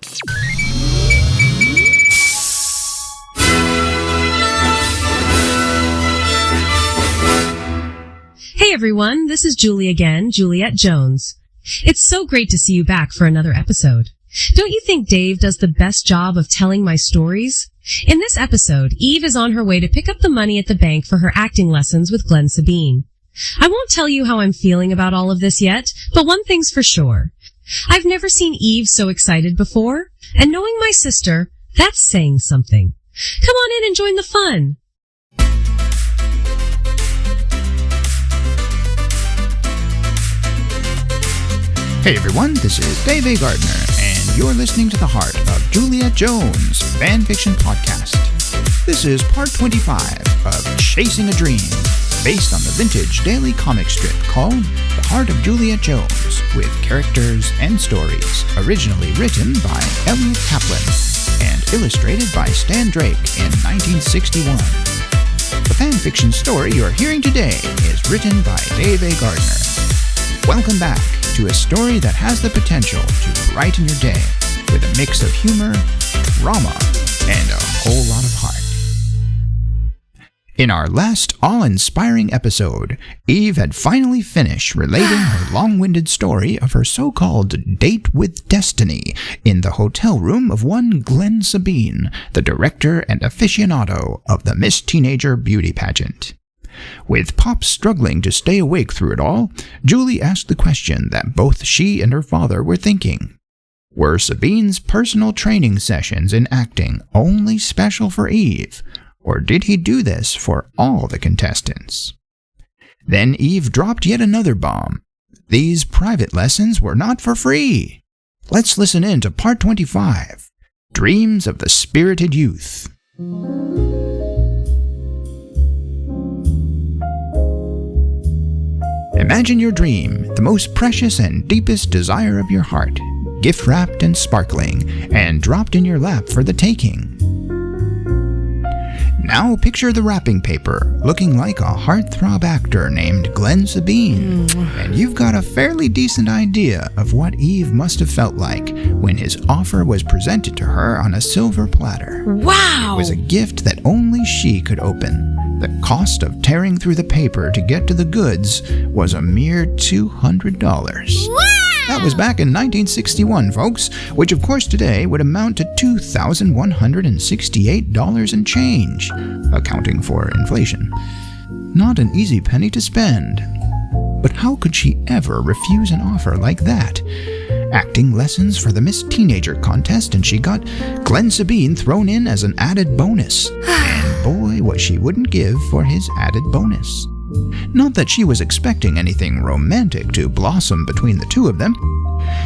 Hey everyone, this is Julie again, Juliet Jones. It's so great to see you back for another episode. Don't you think Dave does the best job of telling my stories? In this episode, Eve is on her way to pick up the money at the bank for her acting lessons with Glenn Sabine. I won't tell you how I'm feeling about all of this yet, but one thing's for sure. I've never seen Eve so excited before, and knowing my sister, that's saying something. Come on in and join the fun. Hey everyone, this is Dave A. Gardner, and you're listening to the heart of Juliet Jones Fanfiction Podcast. This is part 25 of Chasing a Dream, based on the vintage daily comic strip called The Heart of Juliet Jones, with characters and stories originally written by Elliot Kaplan and illustrated by Stan Drake in 1961. The fanfiction story you're hearing today is written by Dave A. Gardner. Welcome back to a story that has the potential to brighten your day with a mix of humor, drama, and a whole lot of heart. In our last awe-inspiring episode, Eve had finally finished relating her long-winded story of her so-called date with destiny in the hotel room of one Glenn Sabine, the director and aficionado of the Miss Teenager beauty pageant. With Pop struggling to stay awake through it all, Julie asked the question that both she and her father were thinking. Were Sabine's personal training sessions in acting only special for Eve, or did he do this for all the contestants? Then Eve dropped yet another bomb. These private lessons were not for free. Let's listen in to part 25, Dreams of the Spirited Youth. Imagine your dream, the most precious and deepest desire of your heart, gift-wrapped and sparkling, and dropped in your lap for the taking. Now picture the wrapping paper, looking like a heartthrob actor named Glenn Sabine, and you've got a fairly decent idea of what Eve must have felt like when his offer was presented to her on a silver platter. Wow! It was a gift that only she could open. The cost of tearing through the paper to get to the goods was a mere $200. Wow! That was back in 1961, folks, which of course today would amount to $2,168 and change, accounting for inflation. Not an easy penny to spend. But how could she ever refuse an offer like that? Acting lessons for the Miss Teenager contest, and she got Glenn Sabine thrown in as an added bonus. And boy, what she wouldn't give for his added bonus. Not that she was expecting anything romantic to blossom between the two of them.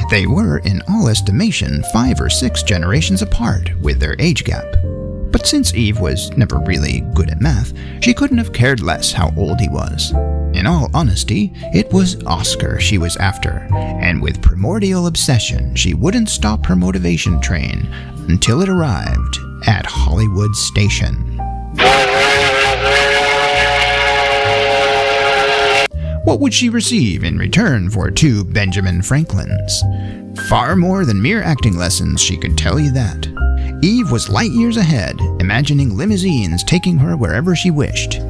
They were, in all estimation, 5 or 6 generations apart with their age gap. But since Eve was never really good at math, she couldn't have cared less how old he was. In all honesty, it was Oscar she was after, and with primordial obsession, she wouldn't stop her motivation train until it arrived at Hollywood Station. What would she receive in return for 2 Benjamin Franklins? Far more than mere acting lessons, she could tell you that. Eve was light years ahead, imagining limousines taking her wherever she wished.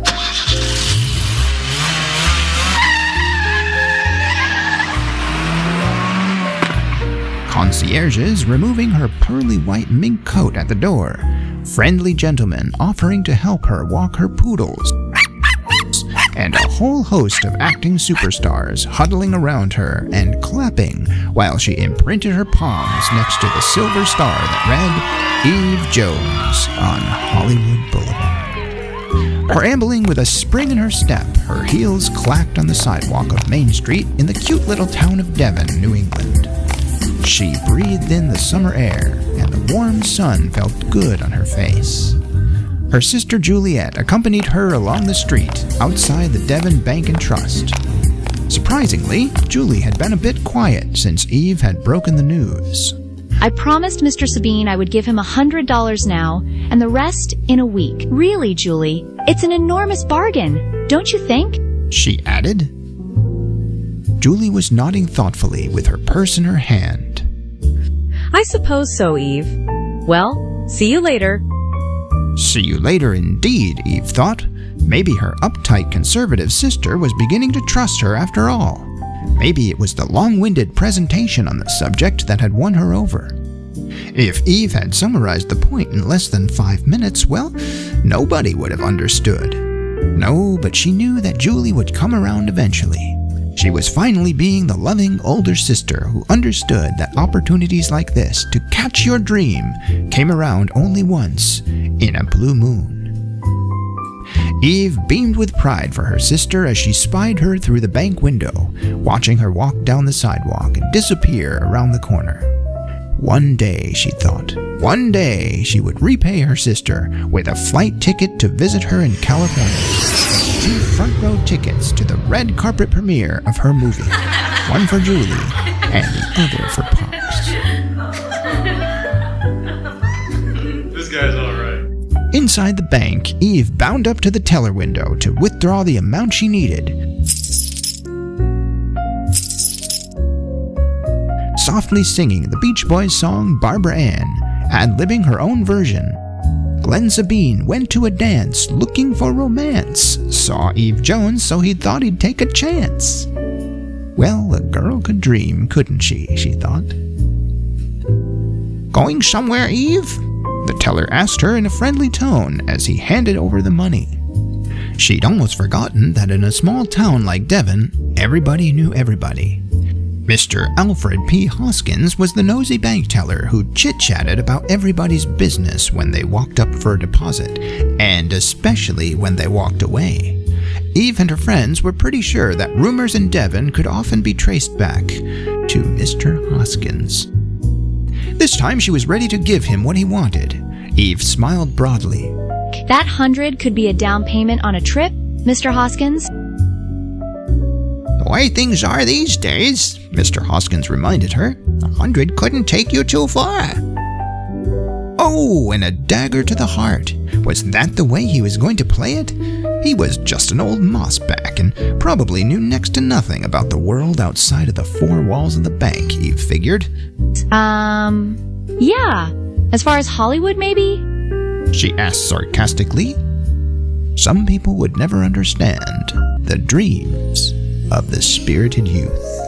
Concierges removing her pearly white mink coat at the door. Friendly gentlemen offering to help her walk her poodles. And a whole host of acting superstars huddling around her and clapping while she imprinted her palms next to the silver star that read Eve Jones on Hollywood Boulevard. Perambling with a spring in her step, her heels clacked on the sidewalk of Main Street in the cute little town of Devon, New England. She breathed in the summer air, and the warm sun felt good on her face. Her sister Juliet accompanied her along the street outside the Devon Bank and Trust. Surprisingly, Julie had been a bit quiet since Eve had broken the news. I promised Mr. Sabine I would give him $100 now, and the rest in a week. Really, Julie, it's an enormous bargain, don't you think? She added. Julie was nodding thoughtfully with her purse in her hand. I suppose so, Eve. Well, see you later. See you later indeed, Eve thought. Maybe her uptight conservative sister was beginning to trust her after all. Maybe it was the long-winded presentation on the subject that had won her over. If Eve had summarized the point in less than 5 minutes, well, nobody would have understood. No, but she knew that Julie would come around eventually. She was finally being the loving older sister who understood that opportunities like this to catch your dream came around only once in a blue moon. Eve beamed with pride for her sister as she spied her through the bank window, watching her walk down the sidewalk and disappear around the corner. One day, she thought, one day she would repay her sister with a flight ticket to visit her in California. 2 front-row tickets to the red carpet premiere of her movie. One for Julie and the other for Pops. This guy's alright. Inside the bank, Eve bound up to the teller window to withdraw the amount she needed. Softly singing the Beach Boys song Barbara Ann, ad-libbing her own version. Glenn Sabine went to a dance looking for romance, saw Eve Jones so he thought he'd take a chance. Well, a girl could dream, couldn't she thought. Going somewhere, Eve? The teller asked her in a friendly tone as he handed over the money. She'd almost forgotten that in a small town like Devon, everybody knew everybody. Mr. Alfred P. Hoskins was the nosy bank teller who chit-chatted about everybody's business when they walked up for a deposit, and especially when they walked away. Eve and her friends were pretty sure that rumors in Devon could often be traced back to Mr. Hoskins. This time she was ready to give him what he wanted. Eve smiled broadly. That 100 could be a down payment on a trip, Mr. Hoskins. The way things are these days, Mr. Hoskins reminded her, 100 couldn't take you too far. Oh, and a dagger to the heart. Was that the way he was going to play it? He was just an old mossback and probably knew next to nothing about the world outside of the 4 walls of the bank, Eve figured. Yeah. As far as Hollywood, maybe? She asked sarcastically. Some people would never understand the dreams of the spirited youth.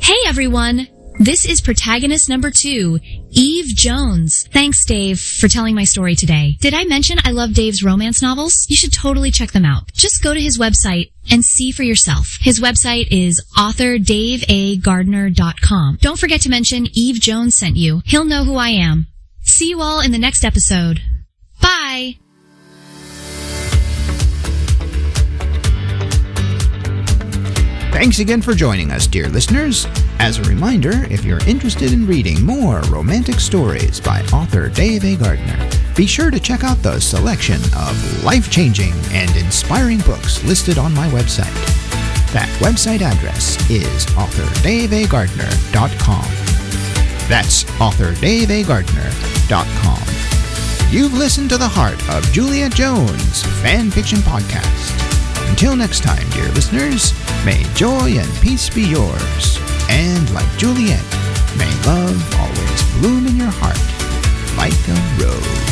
Hey everyone! This is protagonist number 2, Eve Jones. Thanks, Dave, for telling my story today. Did I mention I love Dave's romance novels? You should totally check them out. Just go to his website and see for yourself. His website is authordaveagardner.com. Don't forget to mention Eve Jones sent you. He'll know who I am. See you all in the next episode. Bye! Thanks again for joining us, dear listeners. As a reminder, if you're interested in reading more romantic stories by author Dave A. Gardner, be sure to check out the selection of life-changing and inspiring books listed on my website. That website address is authordaveagardner.com. That's authordaveagardner.com. You've listened to The Heart of Juliet Jones Fan Fiction Podcast. Until next time, dear listeners, may joy and peace be yours. And like Juliet, may love always bloom in your heart like a rose.